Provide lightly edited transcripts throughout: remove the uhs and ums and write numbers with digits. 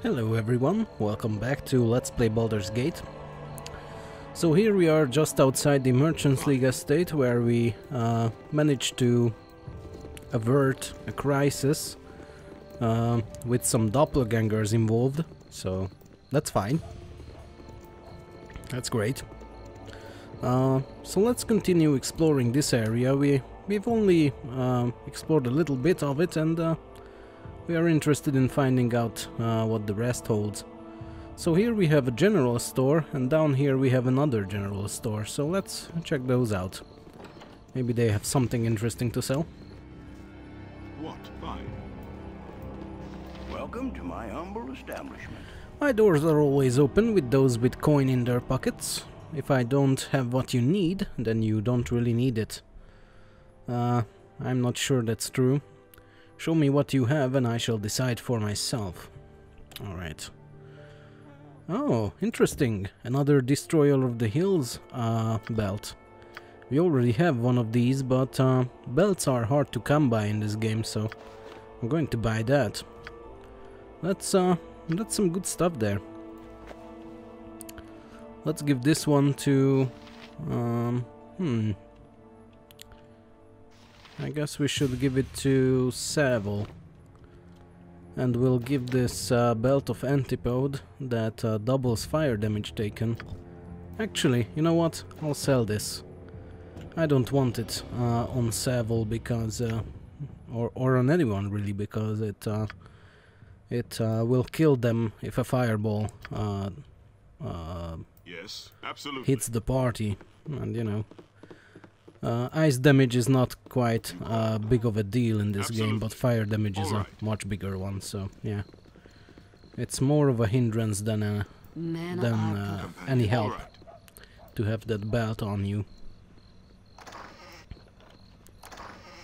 Hello everyone, welcome back to Let's Play Baldur's Gate. So here we are just outside the Merchants League estate where we managed to avert a crisis with some doppelgangers involved, so that's fine. That's great. So let's continue exploring this area. We've only explored a little bit of it, and we are interested in finding out what the rest holds. So here we have a general store, and down here we have another general store, so let's check those out. Maybe they have something interesting to sell. What? Fine. Welcome to my humble establishment. My doors are always open with those with coin in their pockets. If I don't have what you need, then you don't really need it. I'm not sure that's true. Show me what you have and I shall decide for myself. Alright. Oh, interesting. Another Destroyer of the Hills belt. We already have one of these, but belts are hard to come by in this game, so I'm going to buy that. That's some good stuff there. Let's give this one to... I guess we should give it to Savile. And we'll give this belt of Antipode that doubles fire damage taken. Actually, you know what? I'll sell this. I don't want it on Savile because... or on anyone really, because it will kill them if a fireball Yes, absolutely. hits the party. And you know... ice damage is not quite big of a deal in this game, but fire damage is a much bigger one, so yeah. It's more of a hindrance than any help to have that belt on you.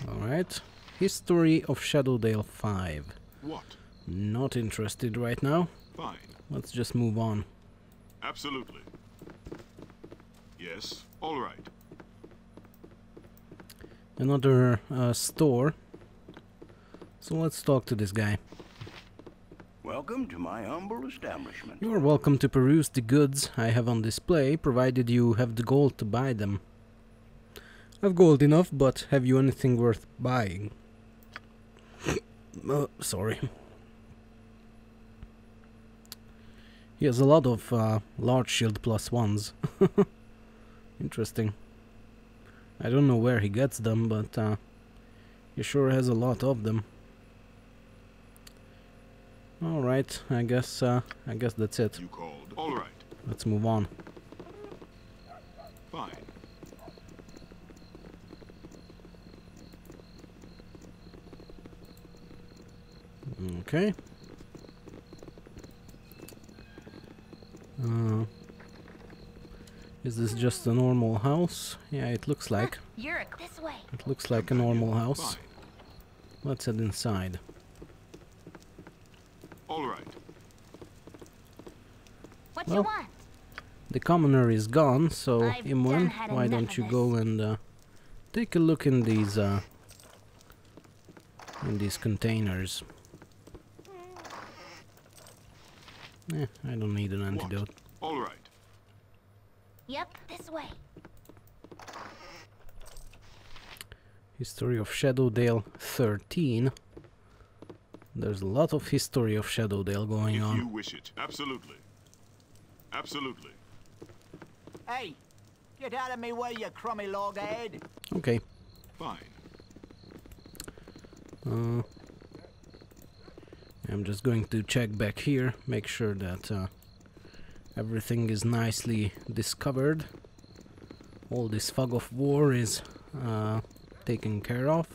Alright. History of Shadowdale 5. What? Not interested right now. Fine. Let's just move on. Absolutely. Yes, all right. Another store. So let's talk to this guy. Welcome to my humble establishment. You are welcome to peruse the goods I have on display, provided you have the gold to buy them. I've gold enough, but have you anything worth buying? Sorry. He has a lot of large shield +1s. Interesting. I don't know where he gets them, but he sure has a lot of them. All right, I guess that's it. You called. All right. Let's move on. Fine. Okay. Is this just a normal house? Yeah, it looks like. This way. It looks like a normal house. Fine. Let's head inside. All right. What Well, you want? The commoner is gone, so I've Imran, done had why enough don't of you this. go and take a look in these containers. I don't need an antidote. All right. Yep, this way. History of Shadowdale 13. There's a lot of history of Shadowdale going If on. you wish it. Absolutely. Absolutely. Hey, get out of me way, you crummy loghead. Okay. Fine. I'm just going to check back here, make sure that everything is nicely discovered. All this fog of war is taken care of.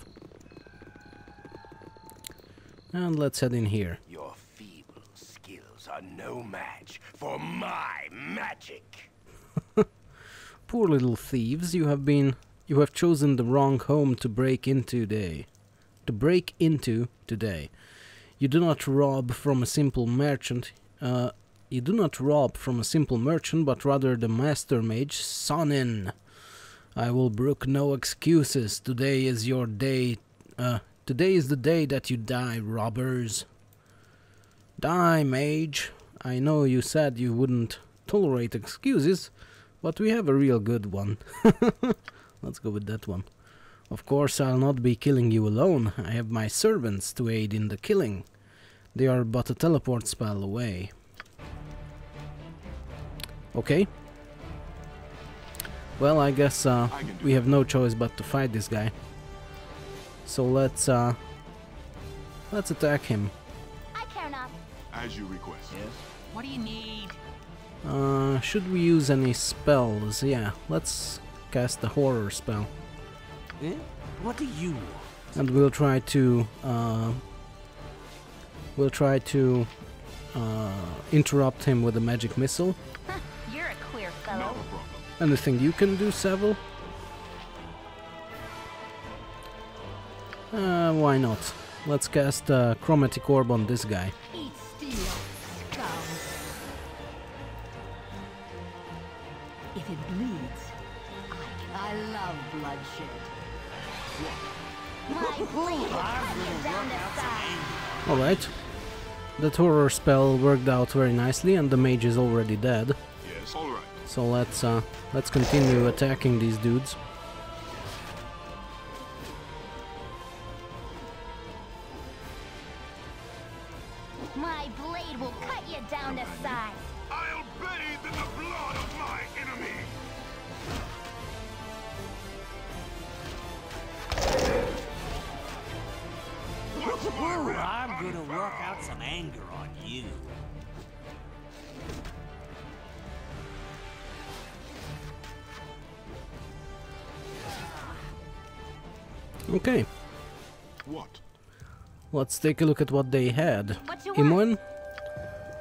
And let's head in here. Your feeble skills are no match for my magic. Poor little thieves, you have chosen the wrong home to break into today. You do not rob from a simple merchant. But rather the master mage, Sonin. I will brook no excuses. Today is your day. Today is the day that you die, robbers. Die, mage. I know you said you wouldn't tolerate excuses, but we have a real good one. Let's go with that one. Of course, I'll not be killing you alone. I have my servants to aid in the killing. They are but a teleport spell away. Okay. Well, I guess we have no choice but to fight this guy. So let's attack him. I care not. As you request. Yes? What do you need? Should we use any spells? Yeah, let's cast the horror spell. Eh? What do you want? And we'll try to interrupt him with a magic missile. You're a queer Not fellow. a problem. Anything you can do, Savile? Why not? Let's cast Chromatic Orb on this guy. Eat steel, scum. If it bleeds, I love bloodshed. My blade will cut you down to size. Alright. That horror spell worked out very nicely and the mage is already dead. Yes, all right. So let's continue attacking these dudes. My blade will cut you down to size. I'll bathe in the blood of my enemy! Ooh, I'm gonna work out some anger on you. Okay, What? let's take a look at what they had. What you want? Imoen,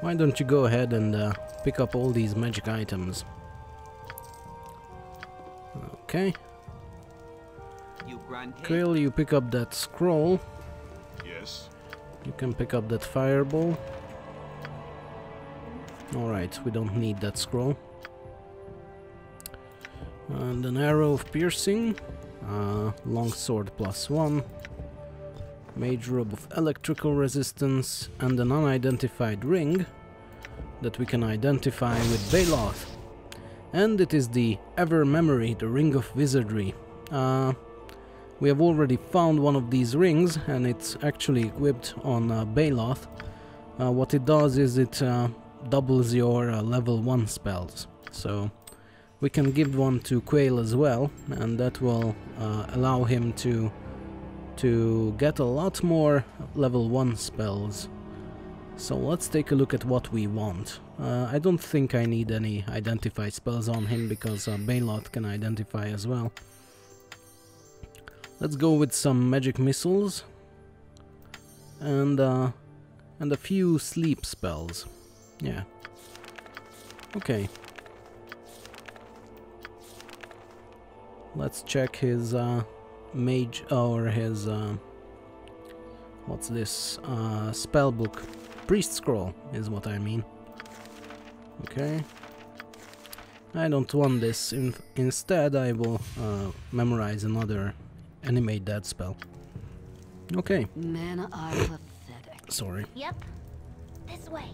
why don't you go ahead and pick up all these magic items? Okay, You grunt. Quail, you pick up that scroll. Yes. You can pick up that fireball. Alright, we don't need that scroll. And an arrow of piercing. Longsword +1. Mage robe of electrical resistance. And an unidentified ring that we can identify with Baloth. And it is the Ever Memory, the Ring of Wizardry. We have already found one of these rings, and it's actually equipped on Baloth. What it does is it doubles your level 1 spells. So we can give one to Quail as well, and that will allow him to get a lot more level 1 spells. So let's take a look at what we want. I don't think I need any identify spells on him because Baloth can identify as well. Let's go with some magic missiles and a few sleep spells. Yeah. Okay. Let's check his mage or his what's this? Spell book. Priest scroll is what I mean. Okay. I don't want this. Instead, I will memorize another animate that spell. Okay. Men are pathetic. Sorry. Yep. This way.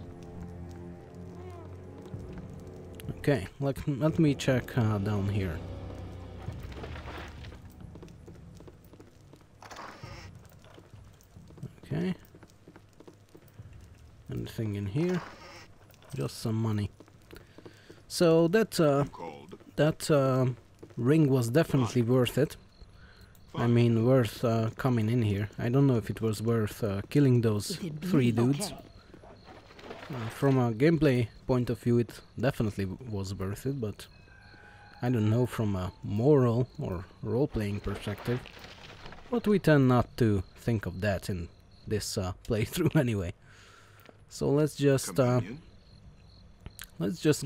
Okay. Let me check down here. Okay. Anything in here? Just some money. So that ring was definitely worth it. I mean, worth coming in here. I don't know if it was worth killing those 3 dudes. From a gameplay point of view, it definitely was worth it, but I don't know from a moral or role-playing perspective. But we tend not to think of that in this playthrough anyway. So let's just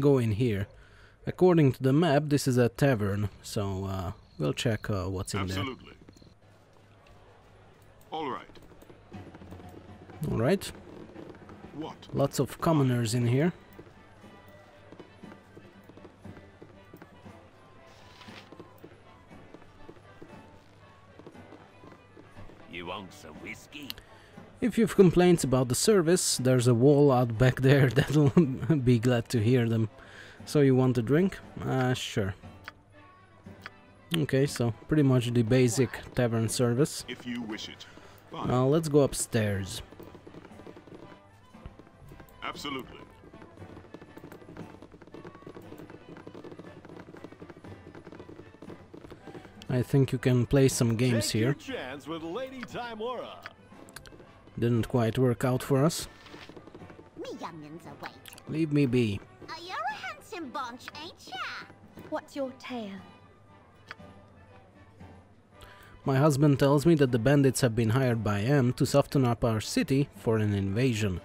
go in here. According to the map, this is a tavern, so we'll check what's in there. Absolutely. All right. Alright, What? lots of commoners in here. You want some whiskey? If you've complaints about the service, there's a wall out back there that'll be glad to hear them. So you want a drink? Sure. Okay, so pretty much the basic tavern service. If you wish it. Fine. Let's go upstairs. Absolutely. I think you can play some games here. Chance with Lady Timora. Didn't quite work out for us. Me youngins are waiting. Leave me be. You're a handsome bunch, ain't ya? What's your tale? My husband tells me that the bandits have been hired by M to soften up our city for an invasion.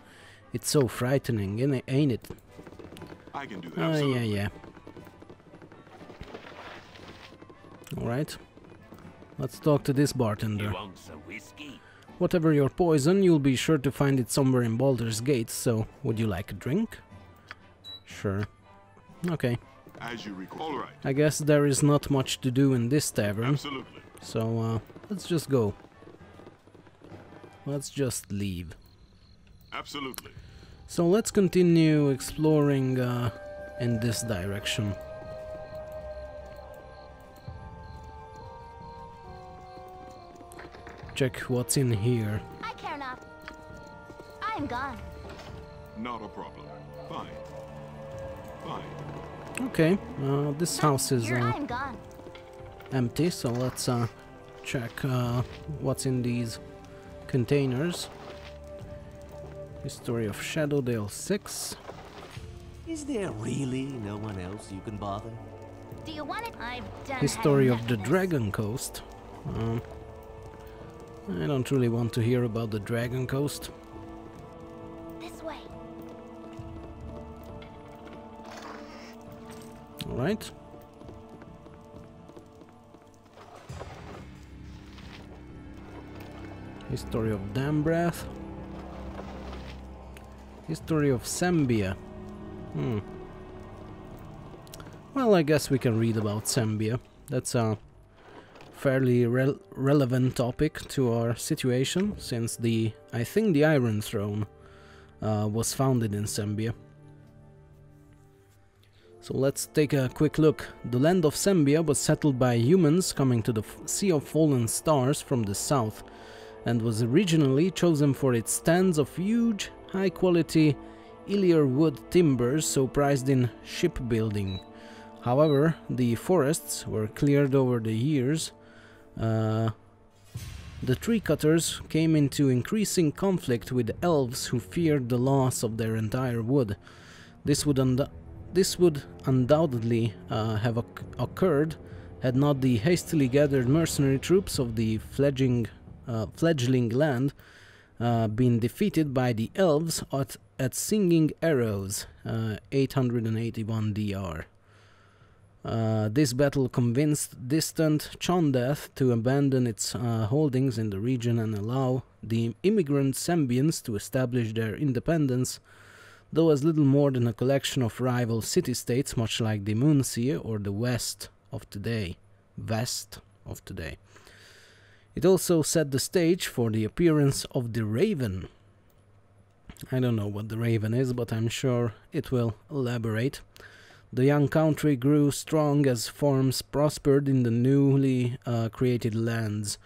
It's so frightening, ain't it? I can do that. Yeah. Alright. Let's talk to this bartender. You want some whiskey? Whatever your poison, you'll be sure to find it somewhere in Baldur's Gate, so would you like a drink? Sure. Okay. As you recall. All right. I guess there is not much to do in this tavern. Absolutely. So, let's just go. Let's just leave. Absolutely. So let's continue exploring in this direction. Check what's in here. I care not. I am gone. Not a problem. Fine. Fine. Okay, this house is Here I am gone. empty, so let's check what's in these containers. History of Shadowdale 6. Is there really no one else you can bother? Do you want it? I've done. History had of the enough Dragon Coast. I don't really want to hear about the Dragon Coast. this way. Alright. History of Dambrath. History of Sambia. Well, I guess we can read about Sambia. That's a fairly relevant topic to our situation, since I think the Iron Throne was founded in Sambia. So let's take a quick look. The land of Sambia was settled by humans coming to the Sea of Fallen Stars from the south, and was originally chosen for its stands of huge, high-quality Ilir wood timbers so prized in shipbuilding. However, the forests were cleared over the years. The tree cutters came into increasing conflict with elves who feared the loss of their entire wood. This would undoubtedly have occurred had not the hastily gathered mercenary troops of the fledgling land been defeated by the elves at Singing Arrows, 881 DR. This battle convinced distant Chondath to abandon its holdings in the region and allow the immigrant Sambians to establish their independence, though as little more than a collection of rival city-states, much like the Moonsea or the West of today. It also set the stage for the appearance of the Raven. I don't know what the Raven is, but I'm sure it will elaborate. The young country grew strong as farms prospered in the newly created lands.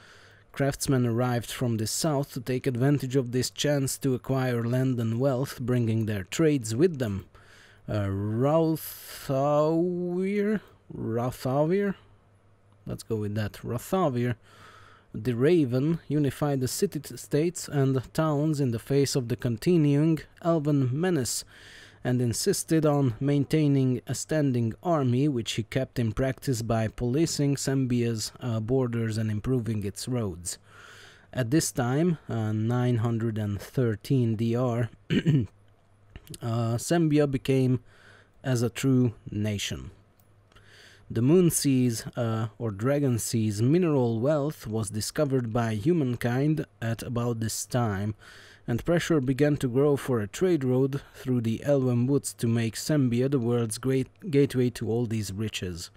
Craftsmen arrived from the south to take advantage of this chance to acquire land and wealth, bringing their trades with them. Rathavir? Let's go with that. Rathavir, the Raven, unified the city-states and towns in the face of the continuing elven menace, and insisted on maintaining a standing army, which he kept in practice by policing Sambia's borders and improving its roads. At this time, 913 DR, Sambia became as a true nation. The Moonsea's or Dragon Sea's mineral wealth was discovered by humankind at about this time, and pressure began to grow for a trade road through the Elven Woods to make Sambia the world's great gateway to all these riches.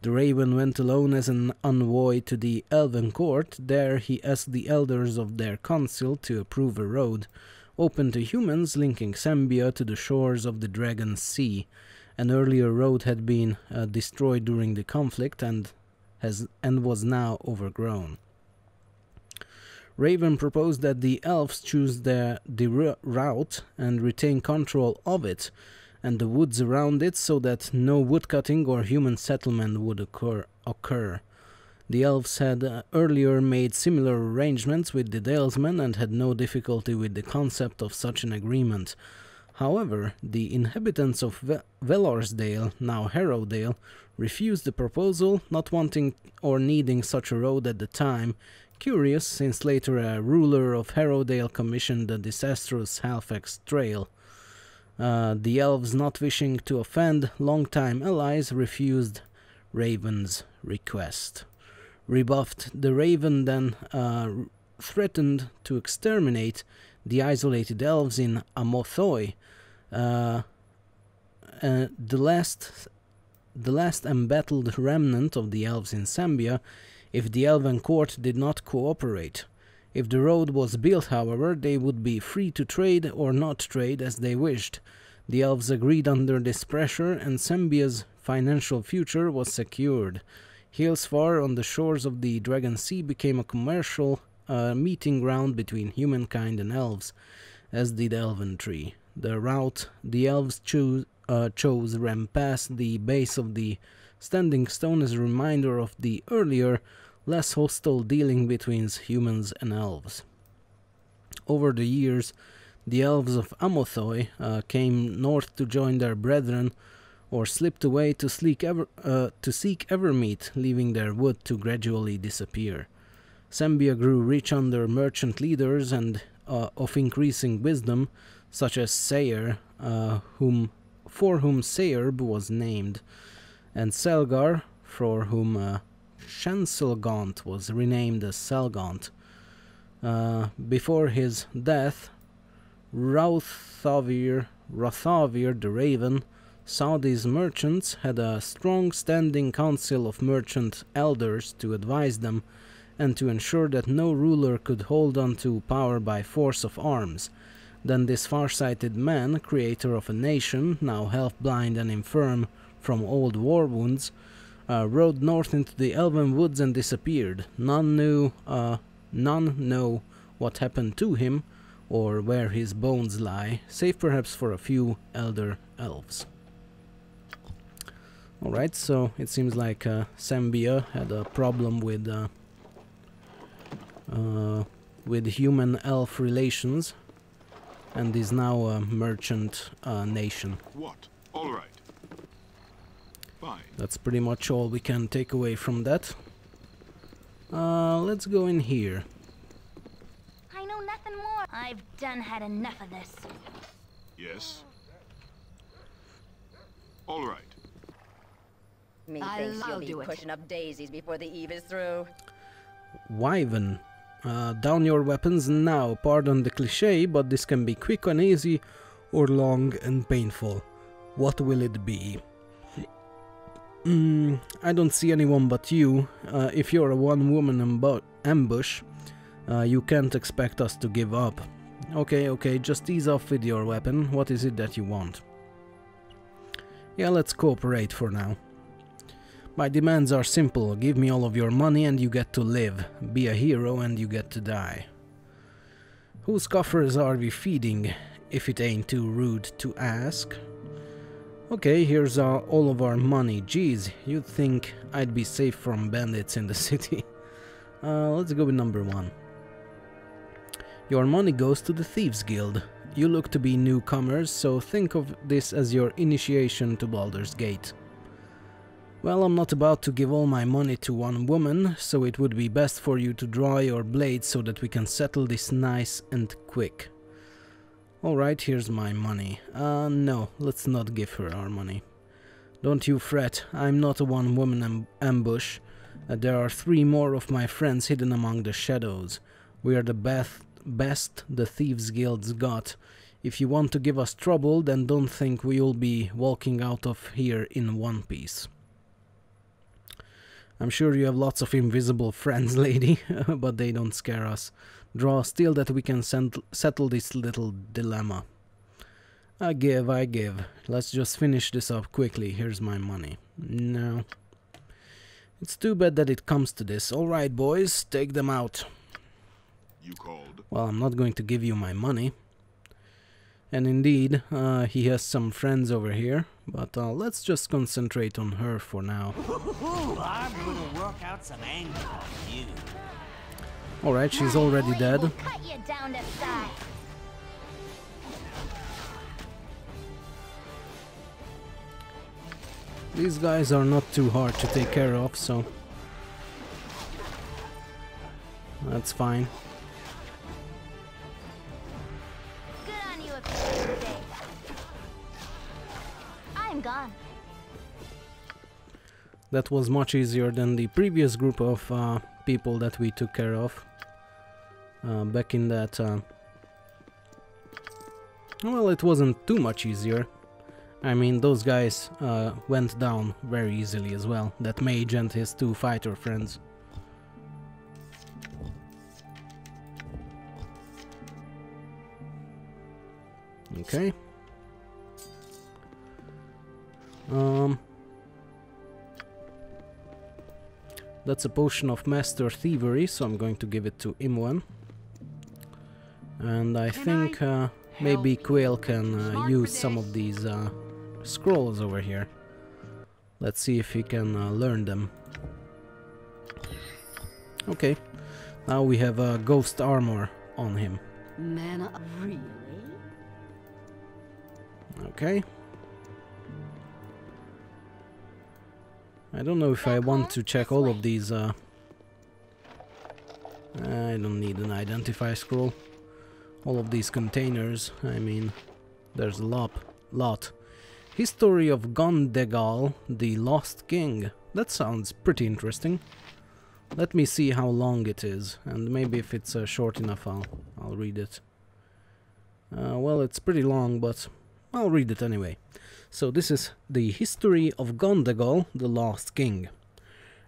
The Raven went alone as an envoy to the Elven court. There he asked the elders of their council to approve a road open to humans linking Sambia to the shores of the Dragon Sea. An earlier road had been destroyed during the conflict and was now overgrown. Raven proposed that the elves choose the route and retain control of it and the woods around it so that no woodcutting or human settlement would occur. The elves had earlier made similar arrangements with the Dalesmen and had no difficulty with the concept of such an agreement. However, the inhabitants of Velorsdale, now Harrowdale, refused the proposal, not wanting or needing such a road at the time, curious since later a ruler of Harrowdale commissioned the disastrous Halifax Trail. The elves, not wishing to offend longtime allies, refused Raven's request. Rebuffed, the Raven then threatened to exterminate the isolated elves in Amothoi, the last embattled remnant of the elves in Sambia, if the Elven court did not cooperate. If the road was built, however, they would be free to trade or not trade as they wished. The elves agreed under this pressure, and Sambia's financial future was secured. Hillsfar on the shores of the Dragon Sea became a commercial meeting ground between humankind and elves, as did Elventree. The route the elves chose ran past the base of the Standing Stone as a reminder of the earlier, less hostile dealing between humans and elves. Over the years, the elves of Amothoi came north to join their brethren, or slipped away to seek Evermeet, leaving their wood to gradually disappear. Sambia grew rich under merchant leaders and of increasing wisdom, such as Sayre, for whom Sayerb was named, and Selgar, for whom Shanselgaunt was renamed as Selgaunt. Before his death, Rothavir the Raven saw these merchants had a strong standing council of merchant elders to advise them and to ensure that no ruler could hold on to power by force of arms. Then this far-sighted man, creator of a nation, now half-blind and infirm from old war wounds, rode north into the Elven woods and disappeared. None know what happened to him or where his bones lie, save perhaps for a few elder elves. Alright, so it seems like Sambia had a problem with human-elf relations and is now a merchant nation. What? All right. Fine. That's pretty much all we can take away from that. Let's go in here. I know nothing more. I've done had enough of this. Yes. All right. Methinks you'll be pushing up daisies before the eve is through. Wyvern. Down your weapons now. Pardon the cliché, but this can be quick and easy, or long and painful. What will it be? I don't see anyone but you. If you're a one-woman ambush, you can't expect us to give up. Okay, just ease off with your weapon. What is it that you want? Yeah, let's cooperate for now. My demands are simple. Give me all of your money and you get to live. Be a hero and you get to die. Whose coffers are we feeding, if it ain't too rude to ask? Okay, here's all of our money. Geez, you'd think I'd be safe from bandits in the city. Let's go with number 1. Your money goes to the Thieves Guild. You look to be newcomers, so think of this as your initiation to Baldur's Gate. Well, I'm not about to give all my money to one woman, so it would be best for you to draw your blade so that we can settle this nice and quick. Alright, here's my money. No, let's not give her our money. Don't you fret, I'm not a one-woman ambush. There are 3 more of my friends hidden among the shadows. We are the best the Thieves Guild's got. If you want to give us trouble, then don't think we'll be walking out of here in one piece. I'm sure you have lots of invisible friends, lady, but they don't scare us. Draw steel that we can settle this little dilemma. I give. Let's just finish this up quickly. Here's my money. No. It's too bad that it comes to this. Alright, boys, take them out. You called? Well, I'm not going to give you my money. And indeed, he has some friends over here, but let's just concentrate on her for now. I'm gonna work out some anger on you. Alright, she's already dead. We'll cut you down to size. These guys are not too hard to take care of, so that's fine. Good on you if you stay. I'm gone. That was much easier than the previous group of people that we took care of back in that... well, it wasn't too much easier. I mean, those guys went down very easily as well. That mage and his two fighter friends. Okay. That's a potion of master thievery, so I'm going to give it to Imwan. And I think maybe Quail can use some of these scrolls over here. Let's see if he can learn them. Okay, now we have ghost armor on him. Man, really? Okay. I don't know if I want to check all of these. I don't need an identify scroll. All of these containers, I mean, there's a lot. History of Gondegal, the Lost King. That sounds pretty interesting. Let me see how long it is, and maybe if it's short enough I'll read it. Well, it's pretty long, but I'll read it anyway. So this is the history of Gondegal, the Lost King.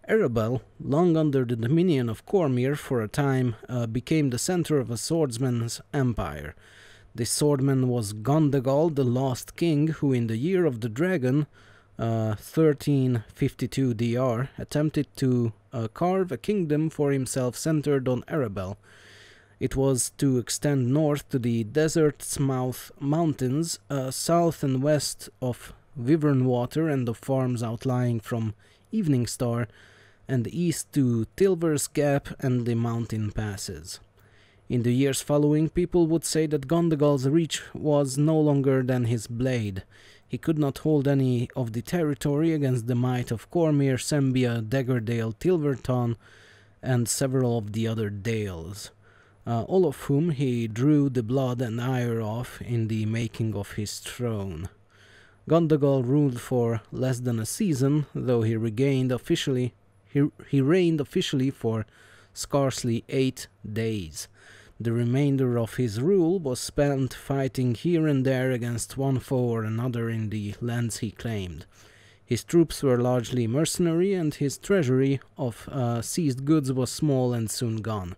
Erebel, long under the dominion of Cormyr for a time, became the center of a swordsman's empire. This swordman was Gondegal, the Lost King, who in the year of the dragon, 1352 DR, attempted to carve a kingdom for himself centered on Erebel. It was to extend north to the Desert's Mouth Mountains, south and west of Wyvern Water and the farms outlying from Evening Star, and east to Tilver's Gap and the mountain passes. In the years following, people would say that Gondegal's reach was no longer than his blade. He could not hold any of the territory against the might of Cormyr, Sembia, Daggerdale, Tilverton, and several of the other dales, all of whom he drew the blood and ire of in the making of his throne. Gondegal ruled for less than a season, though he reigned officially for scarcely 8 days. The remainder of his rule was spent fighting here and there against one foe or another in the lands he claimed. His troops were largely mercenary, and his treasury of seized goods was small and soon gone.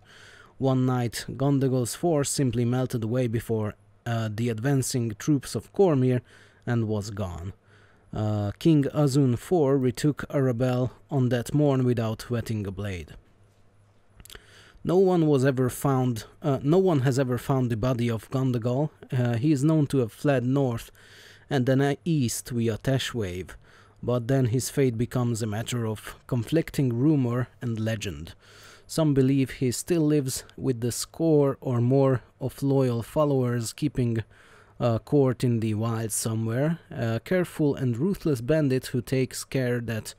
One night, Gondegal's force simply melted away before the advancing troops of Cormyr and was gone. King Azun IV retook Erebel on that morn without wetting a blade. No one has ever found the body of Gondegal. He is known to have fled north and then east via Teshwave, but then his fate becomes a matter of conflicting rumor and legend. Some believe he still lives with the score or more of loyal followers keeping court in the wilds somewhere, a careful and ruthless bandit who takes care that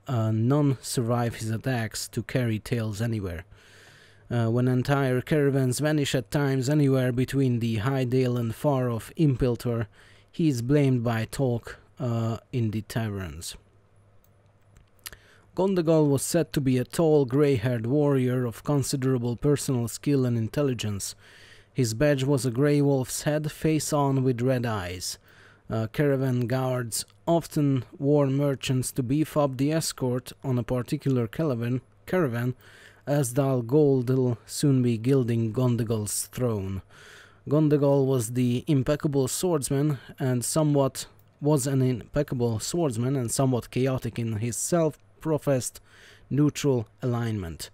none survive his attacks to carry tales anywhere. When entire caravans vanish at times anywhere between the high dale and far off Impiltor, he is blamed by talk in the taverns. Gondegal was said to be a tall, grey-haired warrior of considerable personal skill and intelligence. His badge was a grey wolf's head, face on with red eyes. Caravan guards often warn merchants to beef up the escort on a particular caravan, as Dal Gold'll soon be gilding Gondegal's throne. Gondegal was an impeccable swordsman and somewhat chaotic in his self-professed neutral alignment.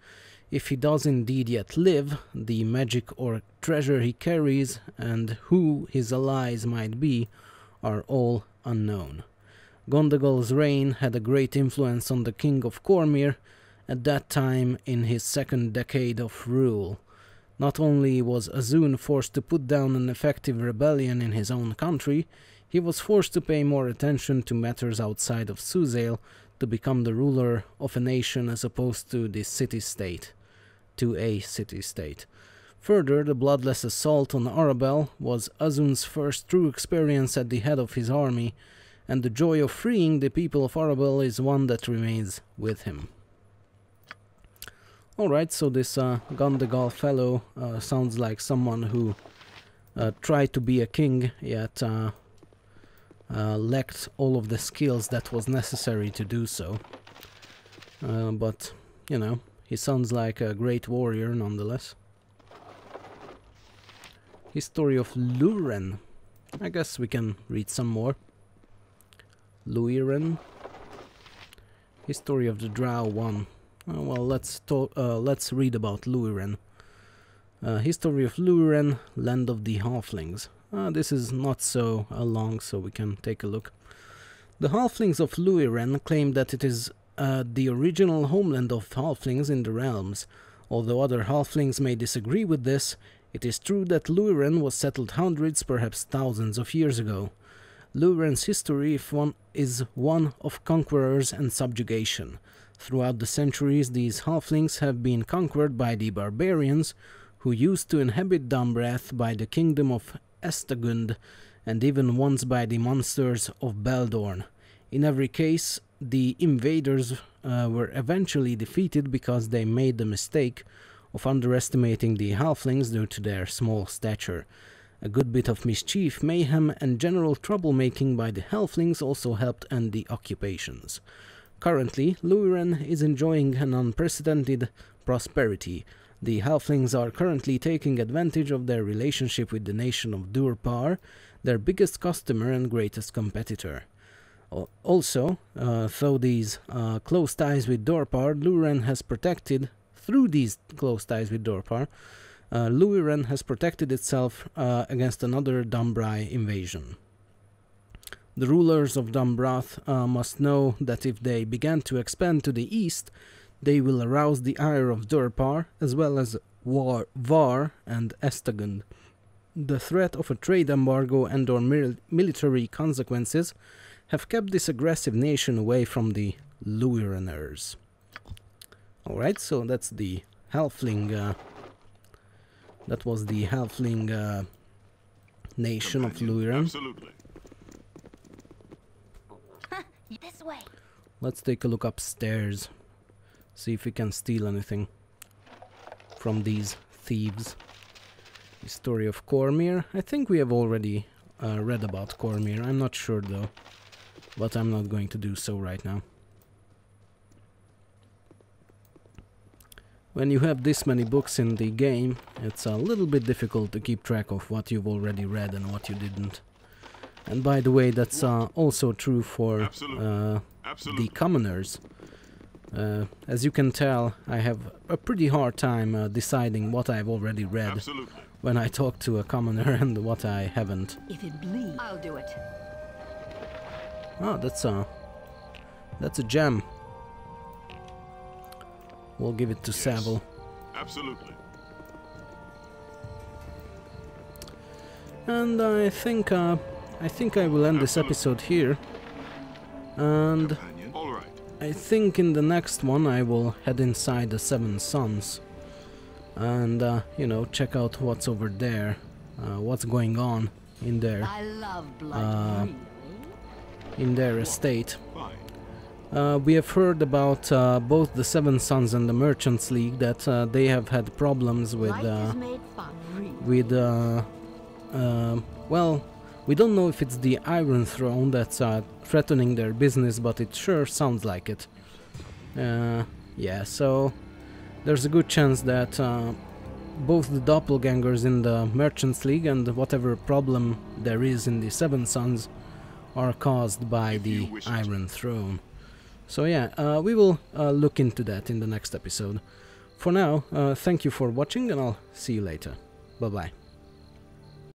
If he does indeed yet live, the magic or treasure he carries and who his allies might be are all unknown. Gondegal's reign had a great influence on the King of Cormyr at that time in his second decade of rule. Not only was Azun forced to put down an effective rebellion in his own country, he was forced to pay more attention to matters outside of Suzail to become the ruler of a nation as opposed to a city-state. Further, the bloodless assault on Arabel was Azun's first true experience at the head of his army, and the joy of freeing the people of Arabel is one that remains with him. Alright, so this Gondegal fellow sounds like someone who tried to be a king, yet lacked all of the skills that was necessary to do so. But, you know, he sounds like a great warrior nonetheless. History of Luren. I guess we can read some more. Luiren. History of the Drow 1. Well, let's read about Luiren. History of Luiren, Land of the Halflings. This is not so long, so we can take a look. The Halflings of Luiren claim that it is the original homeland of Halflings in the realms. Although other Halflings may disagree with this, it is true that Luiren was settled hundreds, perhaps thousands of years ago. Luiren's history is one of conquerors and subjugation. Throughout the centuries, these Halflings have been conquered by the barbarians, who used to inhabit Dumbrath, by the kingdom of Estagund, and even once by the monsters of Baldur. In every case, the invaders were eventually defeated because they made the mistake of underestimating the Halflings due to their small stature. A good bit of mischief, mayhem, and general troublemaking by the Halflings also helped end the occupations. Currently, Luiren is enjoying an unprecedented prosperity. The Halflings are currently taking advantage of their relationship with the nation of Durpar, their biggest customer and greatest competitor. Also, through these close ties with Durpar, Luiren has protected itself against another Dumbrai invasion. The rulers of Dumbrath must know that if they begin to expand to the east, they will arouse the ire of Durpar, as well as Var and Estagund. The threat of a trade embargo and or military consequences have kept this aggressive nation away from the Luireners. Alright, so that's the Halfling, that was the Halfling nation of Luiren. Absolutely. This way. Let's take a look upstairs, see if we can steal anything from these thieves. History of Cormyr. I think we have already read about Cormyr. I'm not sure though, but I'm not going to do so right now. When you have this many books in the game, it's a little bit difficult to keep track of what you've already read and what you didn't. And by the way, that's also true for the commoners. As you can tell, I have a pretty hard time deciding what I've already read when I talk to a commoner and what I haven't. If it bleeds, I'll do it. Oh, that's a gem. We'll give it to Savile. Absolutely. And I think I will end this episode here. And All right. I think in the next one I will head inside the Seven Sons and you know, check out what's over there, what's going on in their I love blood. in their estate. Fine. We have heard about both the Seven Sons and the Merchants League that they have had problems with well, We don't know if it's the Iron Throne that's threatening their business, but it sure sounds like it. Yeah, so there's a good chance that both the doppelgangers in the Merchants League and whatever problem there is in the Seven Sons are caused by the Iron Throne. So yeah, we will look into that in the next episode. For now, thank you for watching, and I'll see you later. Bye-bye.